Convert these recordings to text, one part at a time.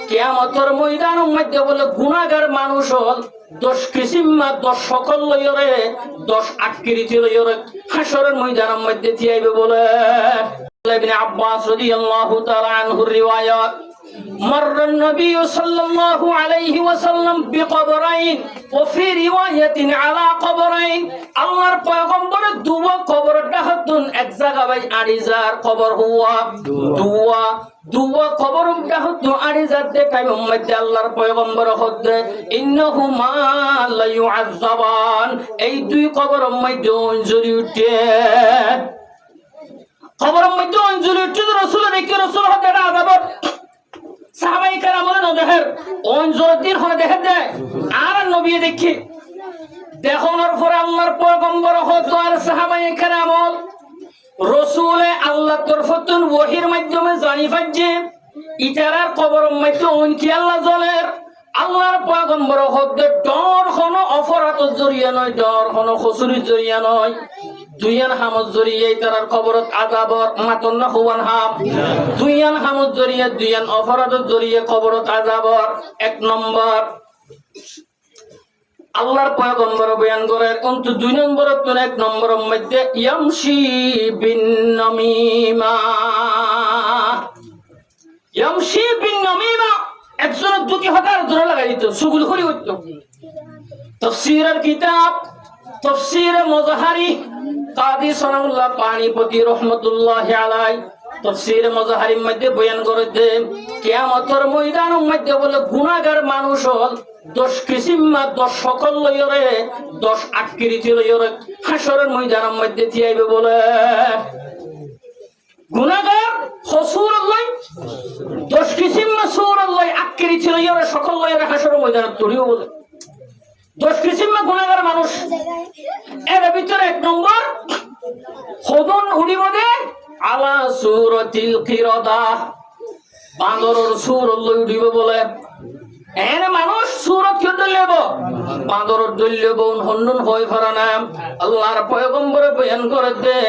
কিয়ামতের ময়দানের মধ্যে বলে গুনাহগার মানুষ হল 10 কিসিম 10 সকল লয়রে 10 আকৃতি লয়রে হাসরের ময়দানের মধ্যে থিয়াইবে বলে। ইবনে আব্বাস রাদিয়াল্লাহু তাআলা আনহুর রিওয়ায়াত مر النبي صلى الله عليه وسلم بقبرين وفي رواية على قبرين আল্লাহর পয়গম্বরের দুয়া কবর ডাহাতুন এক জায়গা ভাই আরিজার কবর হুয়া দুয়া কবর ডাহাতু আরিজার দেখাই উম্মতে আল্লাহর পয়গম্বর হদ্দে ইন্নাহুমা লা ইউআযাবান এই দুই কবরের মধ্যে অঞ্জলি উঠে কবরের মধ্যে অঞ্জলি উঠে রাসূল দেখে রাসূল হতে আযাব সাহাবায়ে কেরাম বলেন ওদের অঞ্জলি দিন হয় দেখে দেয় আর নবী দেখি দেখানোর পরে আল্লাহর পয়গম্বর হতো আর সাহাবায়ে কেরাম রাসূলে আল্লাহর তরফতন ওহীর মাধ্যমে জানি পাচ্ছে ইতারার কবরের মধ্যে অনকি আল্লাহ জলের আল্লাহর পয়গম্বর হতে ডর হনো অপরাধের জড়িয়ে নয় ডর হনো খসুরির জড়িয়ে নয় দুইয়ান হামত জড়িয়ে তারার কবরত আযাবর মাতন না হওয়ান হাম দুইয়ান হামত জড়িয়ে দুইয়ান অপরাধের জড়িয়ে কবরত আযাবর। এক নম্বর আল্লাহর পয়গম্বর বয়ান করে কিন্তু 2 নম্বরত কোন 1 নম্বরের মধ্যে ইয়ামশি বিন নামিমা একজন দুটি হাজার জন লাগাই দিত সুগুল করে হইতো। তাফসীরের কিতাব তাফসীর মুজাহারি কাদি সানাউল্লাহ পানিপতি রাহমাতুল্লাহি আলাইহি তাফসীর মুজাহারির মধ্যে বয়ান করে কিয়ামতের ময়দানের মধ্যে বলে গুনাহগার মানুষ হল 10 কিসিম 10 সকল লয়রে 10 আকৃতি লয়রে হাসরের ময়দানের মধ্যে থিয়াইবে বলে। গুনাহগার হসুরুল্লাহ 10 কিসিম সুরুল্লাহ আকৃতি লয়রে সকল লয়রে হাসরের ময়দানে তুলিও বলে 10 কিসিম গুনাহগার মানুষ। এর ভিতরে 1 নম্বর খোদন উড়িবদে আলা সূরাতিল কিরাদা বান্দরের সূরুল্লাহ উড়িব বলে। এর মানুষ সূরত কি দলেব বান্দরের দলেব হন্নন হয় ফরানা আল্লাহর পয়গম্বর বয়ান করে দে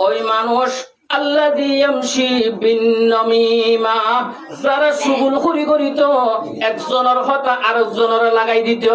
ওই মানুষ আল্লাযী ইয়ামশি বিন নামিমা যারা সুগুলখুরি করিত একজনের কথা আরেকজনের লাগাই দিত